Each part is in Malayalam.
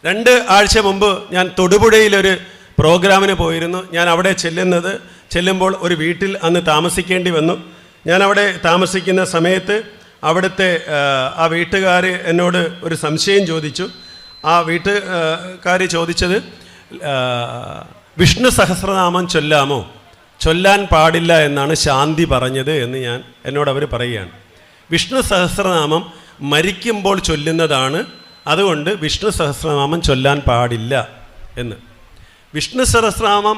2 ആഴ്ച മുമ്പ് ഞാൻ തൊടുപുഴയിലൊരു പ്രോഗ്രാമിന് പോയിരുന്നു. ഞാൻ അവിടെ ചെല്ലുമ്പോൾ ഒരു വീട്ടിൽ അന്ന് താമസിക്കേണ്ടി വന്നു. ഞാൻ അവിടെ താമസിക്കുന്ന സമയത്ത് അവിടുത്തെ ആ വീട്ടുകാർ എന്നോട് ഒരു സംശയം ചോദിച്ചു. ആ വീട്ടുകാർ ചോദിച്ചത്, വിഷ്ണു സഹസ്രനാമം ചൊല്ലാമോ? ചൊല്ലാൻ പാടില്ല എന്നാണ് ശാന്തി പറഞ്ഞത് എന്ന് എന്നോട് അവർ പറയുകയാണ്. വിഷ്ണു സഹസ്രനാമം മരിക്കുമ്പോൾ ചൊല്ലുന്നതാണ്, അതുകൊണ്ട് വിഷ്ണു സഹസ്രനാമം ചൊല്ലാൻ പാടില്ല എന്ന്. വിഷ്ണു സഹസ്രനാമം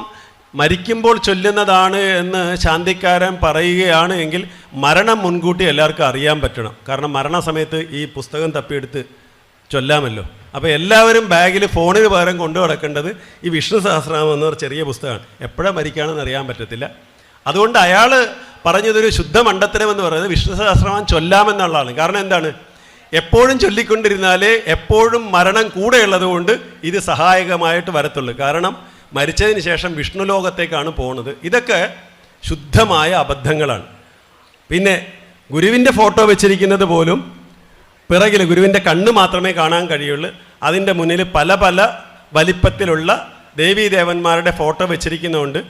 മരിക്കുമ്പോൾ ചൊല്ലുന്നതാണ് എന്ന് ശാന്തിക്കാരൻ പറയുകയാണ് എങ്കിൽ മരണം മുൻകൂട്ടി എല്ലാവർക്കും അറിയാൻ പറ്റണം. കാരണം മരണസമയത്ത് ഈ പുസ്തകം തപ്പിയെടുത്ത് ചൊല്ലാമല്ലോ. അപ്പോൾ എല്ലാവരും ബാഗിൽ ഫോണിന് പകരം കൊണ്ടു നടക്കേണ്ടത് ഈ വിഷ്ണു സഹസ്രനാമം എന്നൊരു ചെറിയ പുസ്തകമാണ്. എപ്പോഴാണ് മരിക്കുകയാണെന്ന് അറിയാൻ പറ്റത്തില്ല. അതുകൊണ്ട് അയാൾ പറഞ്ഞതൊരു ശുദ്ധ മണ്ടത്തരം എന്ന് പറയുന്നത് വിഷ്ണു സഹസ്രനാമം ചൊല്ലാമെന്നുള്ളതാണ്. കാരണം എന്താണ്? എപ്പോഴും ചൊല്ലിക്കൊണ്ടിരുന്നാലേ എപ്പോഴും മരണം കൂടെയുള്ളത് കൊണ്ട് ഇത് സഹായകമായിട്ട് വരത്തുള്ളൂ. കാരണം മരിച്ചതിന് ശേഷം വിഷ്ണു ലോകത്തേക്കാണ് പോകുന്നത്. ഇതൊക്കെ ശുദ്ധമായ അബദ്ധങ്ങളാണ്. പിന്നെ ഗുരുവിൻ്റെ ഫോട്ടോ വെച്ചിരിക്കുന്നത് പോലും പിറകിൽ ഗുരുവിൻ്റെ കണ്ണ് മാത്രമേ കാണാൻ കഴിയുള്ളൂ. അതിൻ്റെ മുന്നിൽ പല പല വലിപ്പത്തിലുള്ള ദേവീദേവന്മാരുടെ ഫോട്ടോ വെച്ചിരിക്കുന്നതുകൊണ്ട്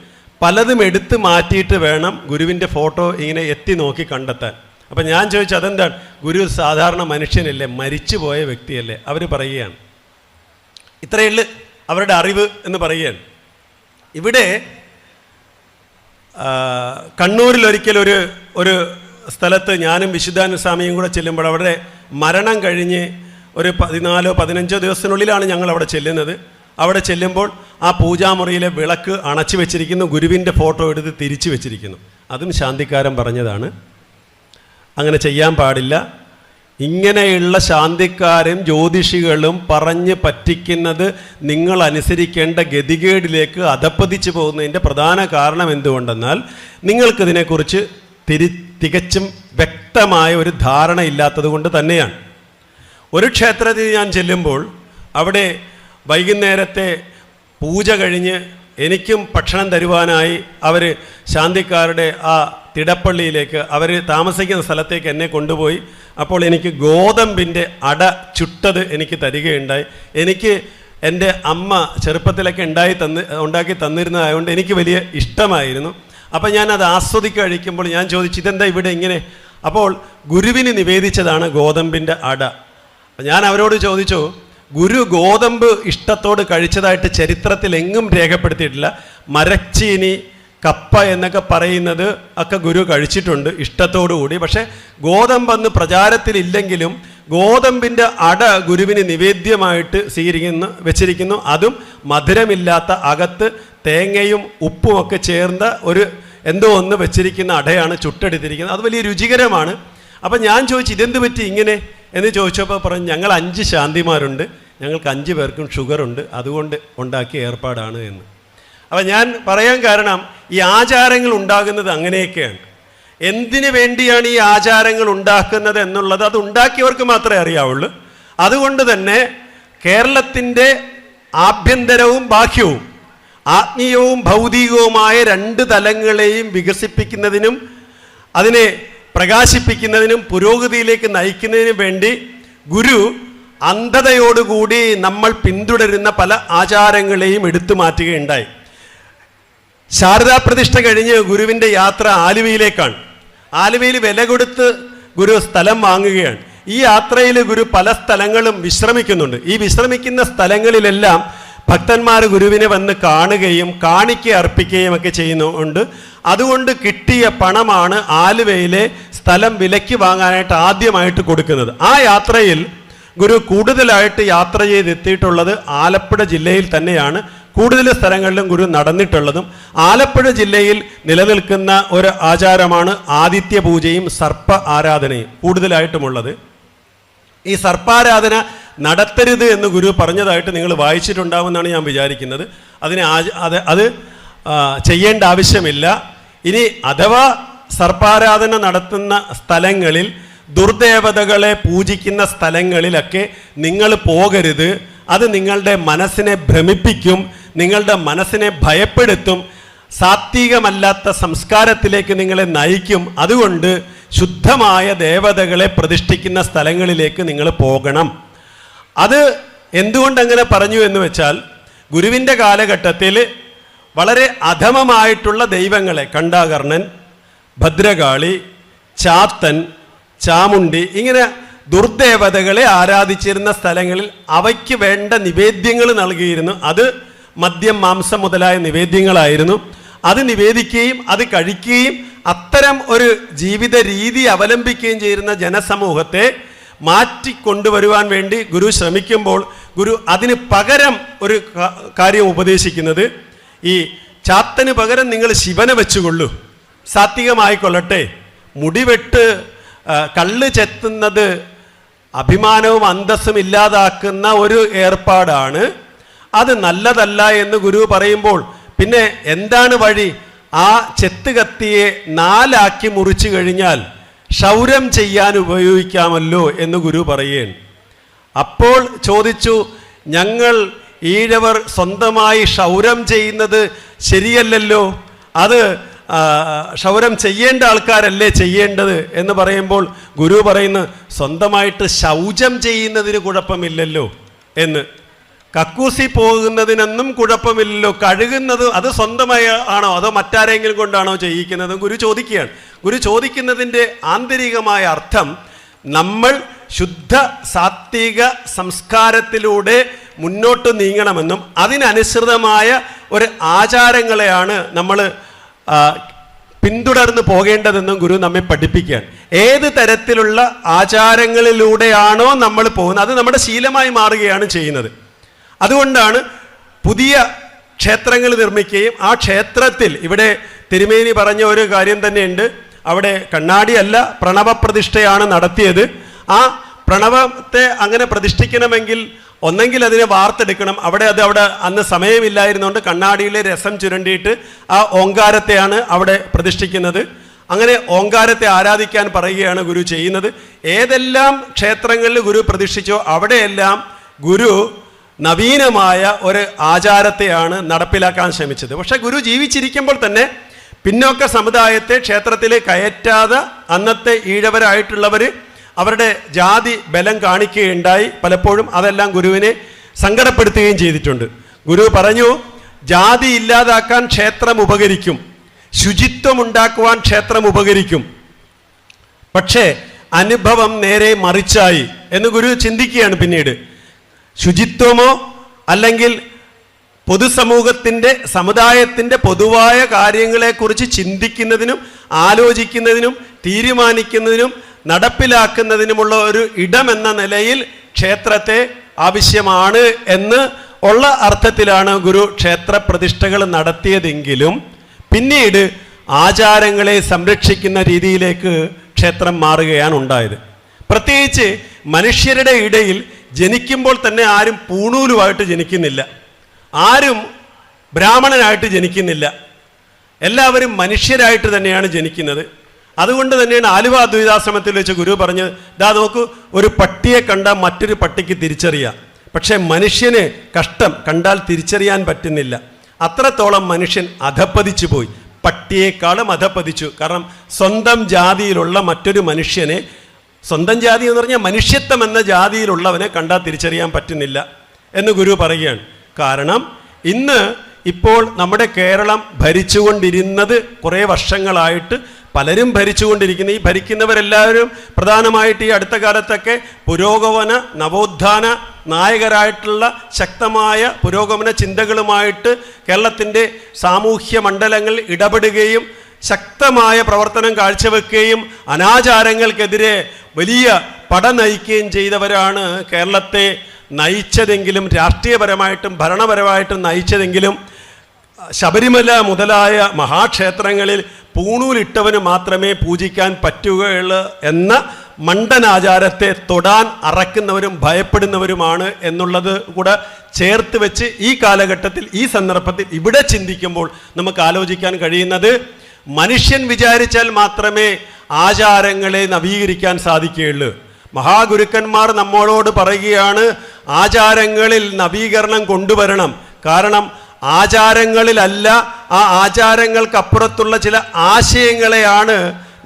പലതും എടുത്ത് മാറ്റിയിട്ട് വേണം ഗുരുവിൻ്റെ ഫോട്ടോ ഇങ്ങനെ എത്തി നോക്കി കണ്ടെത്താൻ. അപ്പം ഞാൻ ചോദിച്ചു, അതെന്താണ്? ഗുരു സാധാരണ മനുഷ്യനല്ലേ, മരിച്ചു പോയ വ്യക്തിയല്ലേ? അവർ പറയുകയാണ്. ഇത്രയുള്ളു അവരുടെ അറിവ് എന്ന് പറയുകയാണ്. ഇവിടെ കണ്ണൂരിലൊരിക്കൽ ഒരു സ്ഥലത്ത് ഞാനും വിശുദ്ധാനന്ദ സ്വാമിയും കൂടെ ചെല്ലുമ്പോൾ അവിടെ മരണം കഴിഞ്ഞ് ഒരു 14-15 ദിവസത്തിനുള്ളിലാണ് ഞങ്ങൾ അവിടെ ചെല്ലുന്നത്. അവിടെ ചെല്ലുമ്പോൾ ആ പൂജാമുറിയിലെ വിളക്ക് അണച്ചു വെച്ചിരിക്കുന്നു, ഗുരുവിൻ്റെ ഫോട്ടോ എടുത്ത് തിരിച്ചു വെച്ചിരിക്കുന്നു. അതും ശാന്തിക്കാരൻ പറഞ്ഞതാണ്, അങ്ങനെ ചെയ്യാൻ പാടില്ല. ഇങ്ങനെയുള്ള ശാന്തിക്കാരും ജ്യോതിഷികളും പറഞ്ഞ് പറ്റിക്കുന്നത് നിങ്ങൾ അനുസരിക്കേണ്ട ഗതികേടിലേക്ക് അധപ്പതിച്ചു പോകുന്നതിൻ്റെ പ്രധാന കാരണം എന്തുകൊണ്ടെന്നാൽ നിങ്ങൾക്കിതിനെക്കുറിച്ച് തികച്ചും വ്യക്തമായ ഒരു ധാരണ ഇല്ലാത്തത് കൊണ്ട് തന്നെയാണ്. ഒരു ക്ഷേത്രത്തിൽ ഞാൻ ചെല്ലുമ്പോൾ അവിടെ വൈകുന്നേരത്തെ പൂജ കഴിഞ്ഞ് എനിക്കും ഭക്ഷണം തരുവാനായി അവർ ശാന്തിക്കാരുടെ ആ തിടപ്പള്ളിയിലേക്ക്, അവർ താമസിക്കുന്ന സ്ഥലത്തേക്ക് എന്നെ കൊണ്ടുപോയി. അപ്പോൾ എനിക്ക് ഗോതമ്പിൻ്റെ അട ചുട്ടത് എനിക്ക് തരികയുണ്ടായി. എനിക്ക് എൻ്റെ അമ്മ ചെറുപ്പത്തിലൊക്കെ ഉണ്ടാക്കി തന്നിരുന്നതായതുകൊണ്ട് എനിക്ക് വലിയ ഇഷ്ടമായിരുന്നു. അപ്പം ഞാനത് ആസ്വദിച്ച് കഴിക്കുമ്പോൾ ഞാൻ ചോദിച്ചു, ഇതെന്താ ഇവിടെ ഇങ്ങനെ? അപ്പോൾ ഗുരുവിന് നിവേദിച്ചതാണ് ഗോതമ്പിൻ്റെ അട. ഞാൻ അവരോട് ചോദിച്ചു, ഗുരു ഗോതമ്പ് ഇഷ്ടത്തോട് കഴിച്ചതായിട്ട് ചരിത്രത്തിൽ എങ്ങും രേഖപ്പെടുത്തിയിട്ടില്ല. മരച്ചീനി, കപ്പ എന്നൊക്കെ പറയുന്നത് ഒക്കെ ഗുരു കഴിച്ചിട്ടുണ്ട് ഇഷ്ടത്തോടു കൂടി. പക്ഷേ ഗോതമ്പെന്ന് പ്രചാരത്തിലില്ലെങ്കിലും ഗോതമ്പിൻ്റെ അട ഗുരുവിന് നിവേദ്യമായിട്ട് വെച്ചിരിക്കുന്നു. അതും മധുരമില്ലാത്ത, അകത്ത് തേങ്ങയും ഉപ്പുമൊക്കെ ചേർന്ന എന്തോ ഒന്ന് വെച്ചിരിക്കുന്ന അടയാണ് ചുട്ടെടുത്തിരിക്കുന്നത്. അത് വലിയ രുചികരമാണ്. അപ്പം ഞാൻ ചോദിച്ചു, ഇതെന്ത് പറ്റി ഇങ്ങനെ എന്ന് ചോദിച്ചപ്പോൾ പറഞ്ഞു, ഞങ്ങൾ 5 ശാന്തിമാരുണ്ട്, ഞങ്ങൾക്ക് 5 പേർക്കും ഷുഗറുണ്ട്, അതുകൊണ്ട് ഉണ്ടാക്കിയ ഏർപ്പാടാണ് എന്ന്. അപ്പം ഞാൻ പറയാൻ കാരണം, ഈ ആചാരങ്ങൾ ഉണ്ടാകുന്നത് അങ്ങനെയൊക്കെയാണ്. എന്തിനു വേണ്ടിയാണ് ഈ ആചാരങ്ങൾ ഉണ്ടാക്കുന്നത് എന്നുള്ളത് അത് ഉണ്ടാക്കിയവർക്ക് മാത്രമേ അറിയാവുള്ളൂ. അതുകൊണ്ട് തന്നെ കേരളത്തിൻ്റെ ആഭ്യന്തരവും ബാഹ്യവും, ആത്മീയവും ഭൗതികവുമായ 2 തലങ്ങളെയും വികസിപ്പിക്കുന്നതിനും അതിനെ പ്രകാശിപ്പിക്കുന്നതിനും പുരോഗതിയിലേക്ക് നയിക്കുന്നതിനും വേണ്ടി ഗുരു അന്ധതയോടുകൂടി നമ്മൾ പിന്തുടരുന്ന പല ആചാരങ്ങളെയും എടുത്തു മാറ്റുകയുണ്ടായി. ശാരദാ പ്രതിഷ്ഠ കഴിഞ്ഞ് ഗുരുവിൻ്റെ യാത്ര ആലുവയിലേക്കാണ്. ആലുവയിൽ വില കൊടുത്ത് ഗുരു സ്ഥലം വാങ്ങുകയാണ്. ഈ യാത്രയിൽ ഗുരു പല സ്ഥലങ്ങളും വിശ്രമിക്കുന്നുണ്ട്. ഈ വിശ്രമിക്കുന്ന സ്ഥലങ്ങളിലെല്ലാം ഭക്തന്മാർ ഗുരുവിനെ വന്ന് കാണുകയും കാണിക്ക അർപ്പിക്കുകയും ഒക്കെ ചെയ്യുന്നുണ്ട്. അതുകൊണ്ട് കിട്ടിയ പണമാണ് ആലുവയിലെ സ്ഥലം വിലയ്ക്ക് വാങ്ങാനായിട്ട് ആദ്യമായിട്ട് കൊടുക്കുന്നത്. ആ യാത്രയിൽ ഗുരു കൂടുതലായിട്ട് യാത്ര ചെയ്തെത്തിയിട്ടുള്ളത് ആലപ്പുഴ ജില്ലയിൽ തന്നെയാണ്. കൂടുതൽ സ്ഥലങ്ങളിലും ഗുരു നടന്നിട്ടുള്ളതും. ആലപ്പുഴ ജില്ലയിൽ നിലനിൽക്കുന്ന ഒരു ആചാരമാണ് ആദിത്യ പൂജയും സർപ്പ ആരാധനയും കൂടുതലായിട്ടുമുള്ളത്. ഈ സർപ്പാരാധന നടത്തരുത് എന്ന് ഗുരു പറഞ്ഞതായിട്ട് നിങ്ങൾ വായിച്ചിട്ടുണ്ടാവുമെന്നാണ് ഞാൻ വിചാരിക്കുന്നത്. അത് ചെയ്യേണ്ട ആവശ്യമില്ല. ഇനി അഥവാ സർപ്പാരാധന നടത്തുന്ന സ്ഥലങ്ങളിൽ, ദുർദേവതകളെ പൂജിക്കുന്ന സ്ഥലങ്ങളിലൊക്കെ നിങ്ങൾ പോകരുത്. അത് നിങ്ങളുടെ മനസ്സിനെ ഭ്രമിപ്പിക്കും, നിങ്ങളുടെ മനസ്സിനെ ഭയപ്പെടുത്തും, സാത്വികമല്ലാത്ത സംസ്കാരത്തിലേക്ക് നിങ്ങളെ നയിക്കും. അതുകൊണ്ട് ശുദ്ധമായ ദേവതകളെ പ്രതിഷ്ഠിക്കുന്ന സ്ഥലങ്ങളിലേക്ക് നിങ്ങൾ പോകണം. അത് എന്തുകൊണ്ട് അങ്ങനെ പറഞ്ഞു എന്ന് വെച്ചാൽ, ഗുരുവിൻ്റെ കാലഘട്ടത്തിൽ വളരെ അധമമായിട്ടുള്ള ദൈവങ്ങളെ, കണ്ടാകർണൻ, ഭദ്രകാളി, ചാത്തൻ, ചാമുണ്ടി, ഇങ്ങനെ ദുർദേവതകളെ ആരാധിച്ചിരുന്ന സ്ഥലങ്ങളിൽ അവയ്ക്ക് വേണ്ട നിവേദ്യങ്ങൾ നൽകിയിരുന്നു. അത് മദ്യം, മാംസം മുതലായ നിവേദ്യങ്ങളായിരുന്നു. അത് നിവേദിക്കുകയും അത് കഴിക്കുകയും അത്തരം ഒരു ജീവിത രീതി അവലംബിക്കുകയും ചെയ്യുന്ന ജനസമൂഹത്തെ മാറ്റിക്കൊണ്ടുവരുവാൻ വേണ്ടി ഗുരു ശ്രമിക്കുമ്പോൾ, ഗുരു അതിന് പകരം ഒരു കാര്യം ഉപദേശിക്കുന്നത്, ഈ ചാത്തന് പകരം നിങ്ങൾ ശിവനെ വെച്ചുകൊള്ളൂ, സാത്വികമായിക്കൊള്ളട്ടെ. മുടിവെട്ട്, കള്ള് ചെത്തുന്നത് അഭിമാനവും അന്തസ്സും ഇല്ലാതാക്കുന്ന ഒരു ഏർപ്പാടാണ്, അത് നല്ലതല്ല എന്ന് ഗുരു പറയുമ്പോൾ പിന്നെ എന്താണ് വഴി? ആ ചെത്ത് കത്തിയെ 4 ആക്കി മുറിച്ചു കഴിഞ്ഞാൽ ക്ഷൗരം ചെയ്യാൻ ഉപയോഗിക്കാമല്ലോ എന്ന് ഗുരു പറയുകയാണ്. അപ്പോൾ ചോദിച്ചു, ഞങ്ങൾ ഈഴവർ സ്വന്തമായി ക്ഷൗരം ചെയ്യുന്നത് ശരിയല്ലല്ലോ, അത് ക്ഷൗരം ചെയ്യേണ്ട ആൾക്കാരല്ലേ ചെയ്യേണ്ടത് എന്ന് പറയുമ്പോൾ ഗുരു പറയുന്നു, സ്വന്തമായിട്ട് ശൗചം ചെയ്യുന്നതിന് കുഴപ്പമില്ലല്ലോ എന്ന്. കക്കൂസി പോകുന്നതിനൊന്നും കുഴപ്പമില്ലല്ലോ, കഴുകുന്നത് അത് സ്വന്തമായി ആണോ അതോ മറ്റാരെങ്കിലും കൊണ്ടാണോ ചെയ്യിക്കുന്നത്? ഗുരു ചോദിക്കുകയാണ്. ഗുരു ചോദിക്കുന്നതിൻ്റെ ആന്തരികമായ അർത്ഥം, നമ്മൾ ശുദ്ധ സാത്വിക സംസ്കാരത്തിലൂടെ മുന്നോട്ട് നീങ്ങണമെന്നും അതിനനുസൃതമായ ഒരു ആചാരങ്ങളെയാണ് നമ്മൾ പിന്തുടർന്ന് പോകേണ്ടതെന്നും ഗുരു നമ്മെ പഠിപ്പിക്കുകയാണ്. ഏത് തരത്തിലുള്ള ആചാരങ്ങളിലൂടെയാണോ നമ്മൾ പോകുന്നത് അത് നമ്മുടെ ശീലമായി മാറുകയാണ് ചെയ്യുന്നത്. അതുകൊണ്ടാണ് പുതിയ ക്ഷേത്രങ്ങൾ നിർമ്മിക്കുകയും ആ ക്ഷേത്രത്തിൽ, ഇവിടെ തിരുമേനി പറഞ്ഞ ഒരു കാര്യം തന്നെയുണ്ട്, അവിടെ കണ്ണാടിയല്ല പ്രണവപ്രതിഷ്ഠയാണ് നടത്തിയത്. ആ പ്രണവത്തെ അങ്ങനെ പ്രതിഷ്ഠിക്കണമെങ്കിൽ ഒന്നെങ്കിൽ അതിനെ വാർത്തെടുക്കണം. അവിടെ അന്ന് സമയമില്ലായിരുന്നുകൊണ്ട് കണ്ണാടിയിലെ രസം ചുരണ്ടിയിട്ട് ആ ഓങ്കാരത്തെയാണ് അവിടെ പ്രതിഷ്ഠിക്കുന്നത്. അങ്ങനെ ഓങ്കാരത്തെ ആരാധിക്കാൻ പറയുകയാണ് ഗുരു ചെയ്യുന്നത്. ഏതെല്ലാം ക്ഷേത്രങ്ങളിൽ ഗുരു പ്രതിഷ്ഠിച്ചോ അവിടെയെല്ലാം ഗുരു നവീനമായ ഒരു ആചാരത്തെയാണ് നടപ്പിലാക്കാൻ ശ്രമിച്ചത്. പക്ഷെ ഗുരു ജീവിച്ചിരിക്കുമ്പോൾ തന്നെ പിന്നോക്ക സമുദായത്തെ ക്ഷേത്രത്തിൽ കയറ്റാതെ അന്നത്തെ ഈഴവരായിട്ടുള്ളവർ അവരുടെ ജാതി ബലം കാണിക്കുകയുണ്ടായി. പലപ്പോഴും അതെല്ലാം ഗുരുവിനെ സങ്കടപ്പെടുത്തുകയും ചെയ്തിട്ടുണ്ട്. ഗുരു പറഞ്ഞു, ജാതി ഇല്ലാതാക്കാൻ ക്ഷേത്രം ഉപകരിക്കും, ശുചിത്വം ഉണ്ടാക്കുവാൻ ക്ഷേത്രം ഉപകരിക്കും, പക്ഷേ അനുഭവം നേരെ മറിച്ചായി എന്ന് ഗുരു ചിന്തിക്കുകയാണ്. പിന്നീട് ശുചിത്വമോ അല്ലെങ്കിൽ പൊതുസമൂഹത്തിൻ്റെ, സമുദായത്തിൻ്റെ പൊതുവായ കാര്യങ്ങളെക്കുറിച്ച് ചിന്തിക്കുന്നതിനും ആലോചിക്കുന്നതിനും തീരുമാനിക്കുന്നതിനും നടപ്പിലാക്കുന്നതിനുമുള്ള ഒരു ഇടമെന്ന നിലയിൽ ക്ഷേത്രത്തെ ആവശ്യമാണ് എന്ന് ഉള്ള അർത്ഥത്തിലാണ് ഗുരു ക്ഷേത്ര പ്രതിഷ്ഠകൾ നടത്തിയതെങ്കിലും പിന്നീട് ആചാരങ്ങളെ സംരക്ഷിക്കുന്ന രീതിയിലേക്ക് ക്ഷേത്രം മാറുകയാണ് ഉണ്ടായത്. പ്രത്യേകിച്ച് മനുഷ്യരുടെ ഇടയിൽ ജനിക്കുമ്പോൾ തന്നെ ആരും പൂണൂലുമായിട്ട് ജനിക്കുന്നില്ല, ആരും ബ്രാഹ്മണനായിട്ട് ജനിക്കുന്നില്ല, എല്ലാവരും മനുഷ്യരായിട്ട് തന്നെയാണ് ജനിക്കുന്നത്. അതുകൊണ്ട് തന്നെയാണ് ആലുവ അദ്വൈതാശ്രമത്തിൽ വെച്ച് ഗുരു പറഞ്ഞത്, ദാ നോക്കൂ, ഒരു പട്ടിയെ കണ്ടാൽ മറ്റൊരു പട്ടിക്ക് തിരിച്ചറിയാം, പക്ഷേ മനുഷ്യന് കഷ്ടം കണ്ടാൽ തിരിച്ചറിയാൻ പറ്റുന്നില്ല. അത്രത്തോളം മനുഷ്യൻ അധപ്പതിച്ചു പോയി, പട്ടിയേക്കാളും അധപ്പതിച്ചു. കാരണം സ്വന്തം ജാതിയിലുള്ള മറ്റൊരു മനുഷ്യനെ, സ്വന്തം ജാതി എന്ന് പറഞ്ഞാൽ മനുഷ്യത്വം എന്ന ജാതിയിലുള്ളവനെ കണ്ടാൽ തിരിച്ചറിയാൻ പറ്റുന്നില്ല എന്ന് ഗുരു പറയുകയാണ്. കാരണം ഇപ്പോൾ നമ്മുടെ കേരളം ഭരിച്ചുകൊണ്ടിരുന്നത് കുറേ വർഷങ്ങളായിട്ട് പലരും ഭരിച്ചുകൊണ്ടിരിക്കുന്ന, ഈ ഭരിക്കുന്നവരെല്ലാവരും പ്രധാനമായിട്ട് ഈ അടുത്ത കാലത്തൊക്കെ പുരോഗമന നവോത്ഥാന നായകരായിട്ടുള്ള ശക്തമായ പുരോഗമന ചിന്തകളുമായിട്ട് കേരളത്തിൻ്റെ സാമൂഹ്യ മണ്ഡലങ്ങളിൽ ഇടപെടുകയും ശക്തമായ പ്രവർത്തനം കാഴ്ചവെക്കുകയും അനാചാരങ്ങൾക്കെതിരെ വലിയ പട നയിക്കുകയും ചെയ്തവരാണ് കേരളത്തെ നയിച്ചതെങ്കിലും, രാഷ്ട്രീയപരമായിട്ടും ഭരണപരമായിട്ടും നയിച്ചതെങ്കിലും ശബരിമല മുതലായ മഹാക്ഷേത്രങ്ങളിൽ പൂണൂലിട്ടവന് മാത്രമേ പൂജിക്കാൻ പറ്റുകയുള്ളൂ എന്ന മണ്ടനാചാരത്തെ തൊടാൻ അറക്കുന്നവരും ഭയപ്പെടുന്നവരുമാണ് എന്നുള്ളത് കൂടെ ചേർത്ത് വെച്ച് ഈ കാലഘട്ടത്തിൽ, ഈ സന്ദർഭത്തിൽ ഇവിടെ ചിന്തിക്കുമ്പോൾ നമുക്ക് ആലോചിക്കാൻ കഴിയുന്നത്, മനുഷ്യൻ വിചാരിച്ചാൽ മാത്രമേ ആചാരങ്ങളെ നവീകരിക്കാൻ സാധിക്കുകയുള്ളൂ. മഹാഗുരുക്കന്മാർ നമ്മളോട് പറയുകയാണ്, ആചാരങ്ങളിൽ നവീകരണം കൊണ്ടുവരണം. കാരണം ആചാരങ്ങളിലല്ല, ആ ആചാരങ്ങൾക്കപ്പുറത്തുള്ള ചില ആശയങ്ങളെയാണ്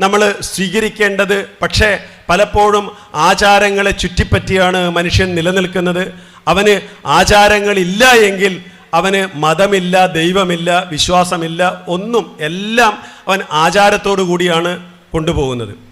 നമ്മൾ സ്വീകരിക്കേണ്ടത്. പക്ഷേ പലപ്പോഴും ആചാരങ്ങളെ ചുറ്റിപ്പറ്റിയാണ് മനുഷ്യൻ നിലനിൽക്കുന്നത്. അവന് ആചാരങ്ങളില്ല എങ്കിൽ അവന് മതമില്ല, ദൈവമില്ല, വിശ്വാസമില്ല, ഒന്നും, എല്ലാം അവൻ ആചാരത്തോടു കൂടിയാണ് കൊണ്ടുപോകുന്നത്.